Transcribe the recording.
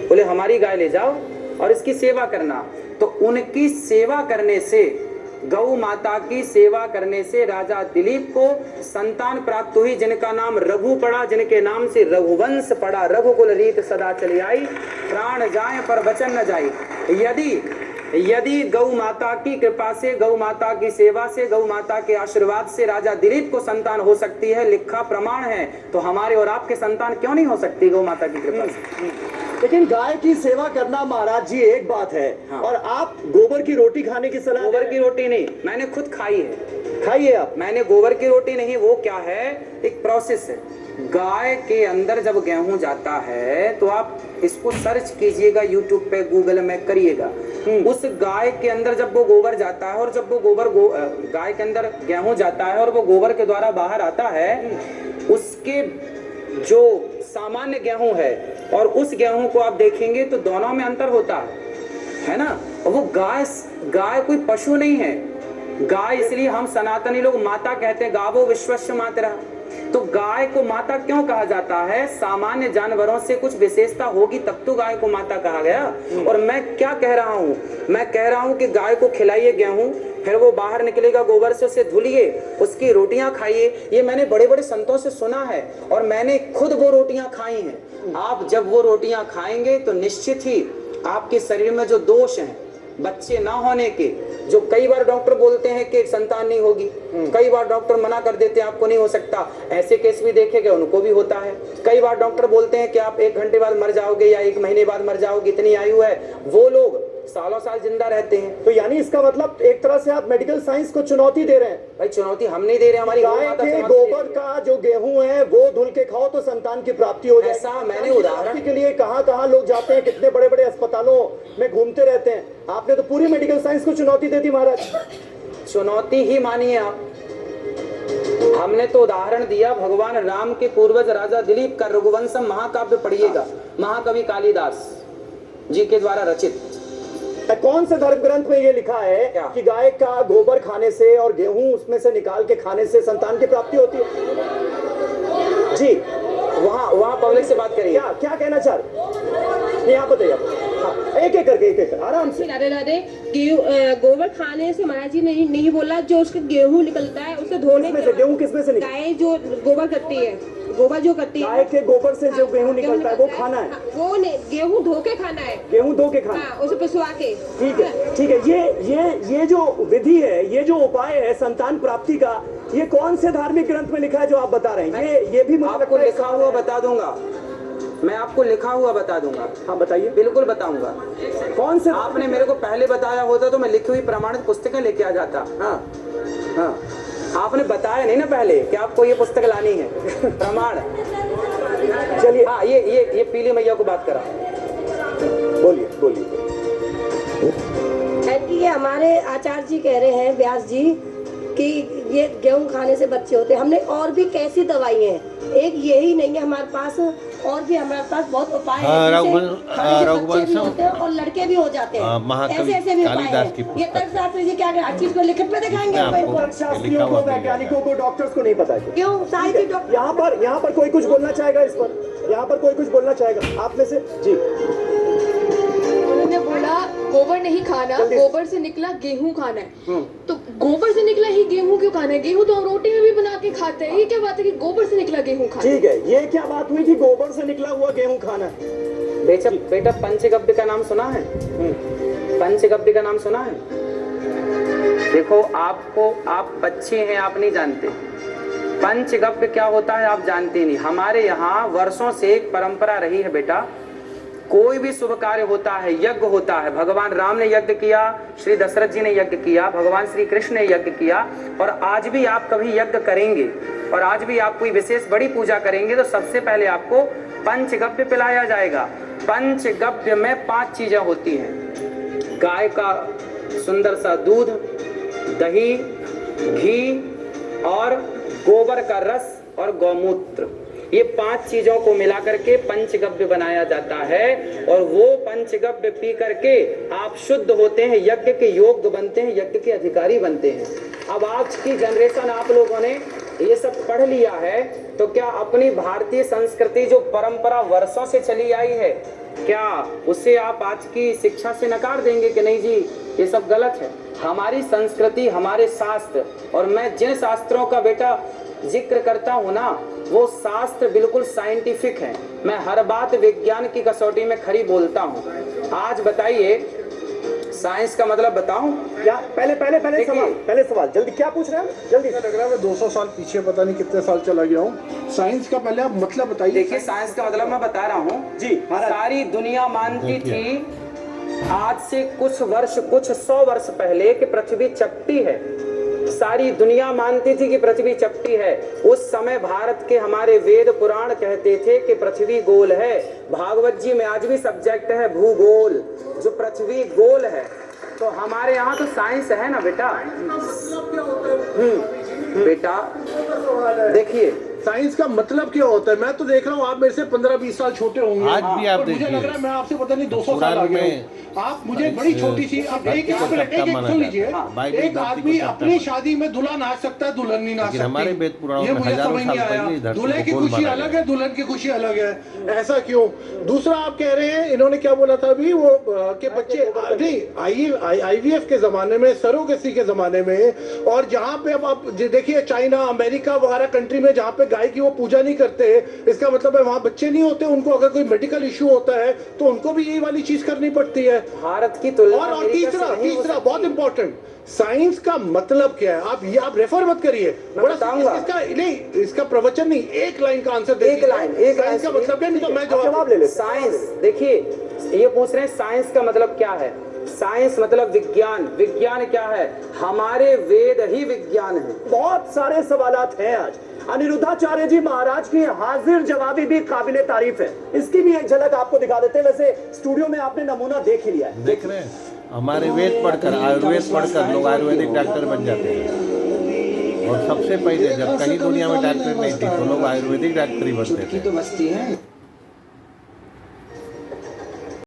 बोले हमारी गाय ले जाओ और इसकी सेवा करना। तो उनकी सेवा करने से, गौ माता की सेवा करने से राजा दिलीप को संतान प्राप्त हुई, जिनका नाम रघु पड़ा, जिनके नाम से रघुवंश पड़ा। रघुकुल रीत सदा चली आई, प्राण जाए पर वचन न जाए। यदि गौ माता की कृपा से, गौ माता की सेवा से, गौ माता के आशीर्वाद से राजा दिलीप को संतान हो सकती है, लिखा प्रमाण है, तो हमारे और आपके संतान क्यों नहीं हो सकती गौ माता की कृपा से? लेकिन गाय की सेवा करना महाराज जी एक बात है। हाँ। और आप गोबर की रोटी खाने की सलाह? गोबर की रोटी नहीं, मैंने खुद खाई है। खाइए आप। मैंने गोबर की रोटी नहीं, वो क्या है, एक प्रोसेस है। गाय के अंदर जब गेहूं जाता है तो आप इसको सर्च कीजिएगा, यूट्यूब पे, गूगल में करिएगा। उस गाय के अंदर जब वो गोबर जाता है और जब वो गोबर गाय के अंदर गेहूं जाता है और वो गोबर के द्वारा बाहर आता है, उसके जो सामान्य गेहूं है और उस गेहूं को आप देखेंगे तो दोनों में अंतर होता है ना। वो गाय कोई पशु नहीं है। गाय इसलिए हम सनातनी लोग माता कहते हैं, गावो विश्वस्य मातरः। तो गाय को माता क्यों कहा जाता है? सामान्य जानवरों से कुछ विशेषता होगी तब तो गाय को माता कहा गया। और मैं क्या कह रहा हूँ, मैं कह रहा हूँ कि गाय को खिलाइए गेहूं, फिर वो बाहर निकलेगा, गोबर से उसे धुलिए, उसकी रोटियां खाइए। ये मैंने बड़े बड़े संतों से सुना है और मैंने खुद वो रोटियां खाई हैं। आप जब वो रोटियां खाएंगे तो निश्चित ही आपके शरीर में जो दोष हैं, बच्चे ना होने के, जो कई बार डॉक्टर बोलते हैं कि संतान नहीं होगी, कई बार डॉक्टर मना कर देते हैं आपको नहीं हो सकता, ऐसे केस भी देखे गए, उनको भी होता है। कई बार डॉक्टर बोलते हैं कि आप 1 घंटे बाद मर जाओगे या 1 महीने बाद मर जाओगे, इतनी आयु है, वो लोग सालों साल जिंदा रहते हैं। तो यानी इसका मतलब एक तरह से आप मेडिकल साइंस को चुनौती दे रहे हैं? भाई चुनौती हम नहीं दे रहे, हमारी गाय के गोबर का जो गेहूं है वो धुल के खाओ तो संतान की प्राप्ति हो जाए। ऐसा मैंने उदाहरण के लिए कहां लोग जाते हैं, कितने बड़े बड़े अस्पतालों में घूमते रहते हैं। आपने तो पूरी मेडिकल साइंस को चुनौती दे दी महाराज। चुनौती ही मानिए आप। हमने तो उदाहरण दिया भगवान राम के पूर्वज राजा दिलीप का रघुवंशम महाकाव्य पढ़िएगा, महाकवि कालिदास जी के द्वारा रचित। कौन से धर्म ग्रंथ में ये लिखा है कि गाय का गोबर खाने से और गेहूं उसमें से निकाल के खाने से संतान की प्राप्ति होती है? जी वहाँ पब्लिक से बात करिए। क्या कहना चाह रहे यहाँ बताइए। हाँ, एक एक आराम से। राधे राधे। गोबर खाने से महाराज जी ने नहीं बोला, जो उसका गेहूं निकलता है उसे धोने से। गेहूं किसमें से? गाय जो गोबर करती है, गोबर जो करती है, गाय के गोबर से जो गेहूं निकलता है वो खाना है। वो गेहूं धो के खाना है। गेहूं धो के खाना, उसे पिसवा के। ठीक है। ये जो विधि है, ये जो उपाय है संतान प्राप्ति का, ये कौन से धार्मिक ग्रंथ में लिखा है जो आप बता रहे हैं? ये भी आपको लिखा हुआ बता दूंगा, मैं आपको लिखा हुआ बता दूंगा। हाँ बताइए। बिल्कुल बताऊंगा। कौन से? आपने मेरे को पहले बताया होता तो मैं लिखी हुई प्रमाणित पुस्तकें लेके आ जाता। हाँ, आपने बताया नहीं ना पहले कि आपको ये पुस्तक लानी है, प्रमाण। चलिए। हाँ, ये पीली मैया को बात करा। बोलिए। ये हमारे आचार्य जी कह रहे हैं, व्यास जी, कि ये गेहूं खाने से बच्चे होते हैं। हमने और भी कैसी दवाई हैं, एक यही नहीं है हमारे पास, और भी हमारे पास बहुत उपाय हैं। और लड़के भी हो जाते हैं। ऐसे भी उपाय हैं। ये तर्कशास्त्री जी क्या हर चीज को लिखित में दिखाएंगे? तर्कशास्त्रियों को, वैज्ञानिकों को, डॉक्टर्स को नहीं पता है क्यों? साहित्य डॉक्टर यहाँ पर कोई कुछ बोलना चाहेगा इस पर? यहाँ पर कोई कुछ बोलना चाहेगा आप में से? जी। उन्होंने बोला गोबर नहीं खाना, गोबर से निकला गेहूं खाना है। तो गोबर से निकला ही गेहूं क्यों खाना है? गेहूं तो हम रोटी में भी बना के खाते हैं। ये क्या बात है कि गोबर से निकला गेहूं खाना? ठीक है, ये क्या बात हुई कि गोबर से निकला हुआ गेहूं खाना है? बेटा पंचगव्य का नाम सुना है? पंचगव्य का नाम सुना है? देखो आप बच्चे हैं, आप नहीं जानते पंचगव्य क्या होता है, आप जानते नहीं। हमारे यहाँ वर्षों से एक परंपरा रही है बेटा, कोई भी शुभ कार्य होता है, यज्ञ होता है, भगवान राम ने यज्ञ किया, श्री दशरथ जी ने यज्ञ किया, भगवान श्री कृष्ण ने यज्ञ किया, और आज भी आप कभी यज्ञ करेंगे और आज भी आप कोई विशेष बड़ी पूजा करेंगे तो सबसे पहले आपको पंचगव्य पिलाया जाएगा। पंचगव्य में 5 चीजें होती हैं, गाय का सुंदर सा दूध, दही, घी और गोबर का रस और गौमूत्र, ये 5 चीजों को मिलाकर के पंचगव्य बनाया जाता है। और वो पंचगव्य पी करके आप शुद्ध होते हैं, यज्ञ के योग्य बनते हैं, यज्ञ के अधिकारी बनते हैं। अब आज की जनरेशन आप लोगों ने ये सब पढ़ लिया है तो क्या अपनी भारतीय संस्कृति जो परंपरा वर्षों से चली आई है क्या उसे आप आज की शिक्षा से नकार देंगे कि नहीं जी ये सब गलत है? हमारी संस्कृति, हमारे शास्त्र, और मैं जिन शास्त्रों का बेटा जिक्र करता हूँ ना, वो शास्त्र बिल्कुल साइंटिफिक है। मैं हर बात विज्ञान की कसौटी में खरी बोलता हूँ। आज बताइए, साइंस का मतलब बताऊं? क्या पहले सवाल जल्दी, क्या पूछ रहे हैं जल्दी? लग रहा है मैं 200 साल पीछे पता नहीं कितने साल चला गया हूँ। साइंस का पहले आप मतलब बताइए। देखिए, साइंस का मतलब मैं बता रहा हूँ जी महाराज। सारी दुनिया मानती थी आज से कुछ 100 वर्ष पहले कि पृथ्वी चपटी है। सारी दुनिया मानती थी कि पृथ्वी चपटी है। उस समय भारत के हमारे वेद पुराण कहते थे कि पृथ्वी गोल है। भागवत जी में आज भी सब्जेक्ट है भूगोल, जो पृथ्वी गोल है। तो हमारे यहाँ तो साइंस है ना बेटा। बेटा देखिए, साइंस का मतलब क्या होता है? मैं तो देख रहा हूँ आप मेरे से 15-20 साल छोटे होंगे। आज भी आप पर मुझे लग रहा है मैं आपसे पता नहीं 200 साल आगे हूँ। आप मुझे बड़ी छोटी सी, अब एक सुन लीजिए, एक आदमी अपनी शादी में दूल्हा नाच सकता है, दुल्हन नहीं नाच सकती। हमारे वेद पुराणों ये में मुझे हजारों समझ साल नहीं पहले आया। धरती दूल्हे को की गोल खुशी माना अलग गया। है, दुल्हन की खुशी अलग है। ऐसा क्यों? दूसरा आप कह रहे हैं, इन्होंने क्या बोला था अभी, वो के बच्चे नहीं, IVF के जमाने में, सरोगेसी के जमाने में, और जहाँ पे अब आप देखिए चाइना, अमेरिका वगैरह कंट्री में जहाँ पे गाय की वो पूजा नहीं करते, इसका मतलब है वहाँ बच्चे नहीं होते। उनको अगर कोई मेडिकल इश्यू होता है तो उनको भी यही वाली चीज करनी पड़ती है। भारत की तुलना और तीसरा बहुत इंपॉर्टेंट, साइंस का मतलब क्या है? आप रेफर मत करिए, बताऊंगा। इसका प्रवचन नहीं, एक लाइन का आंसर दे एक लाइन साइंस का मतलब क्या? नहीं तो मैं जवाब ले लेते। साइंस, देखिए ये पूछ रहे हैं साइंस का मतलब क्या है। साइंस मतलब विज्ञान। विज्ञान क्या है? हमारे वेद ही विज्ञान है। बहुत सारे सवालात हैं आज। अनिरुद्धाचार्य जी महाराज की हाजिर जवाबी भी काबिले तारीफ है। इसकी भी एक झलक आपको दिखा देते हैं। वैसे स्टूडियो में आपने नमूना देख ही लिया है। देख रहे हैं, हमारे वेद पढ़कर, आयुर्वेद पढ़कर लोग आयुर्वेदिक डॉक्टर बन जाते हैं। और सबसे पहले जब कहीं दुनिया में डॉक्टर नहीं थी तो लोग आयुर्वेदिक डॉक्टर ही बनते थे। तो बचती है।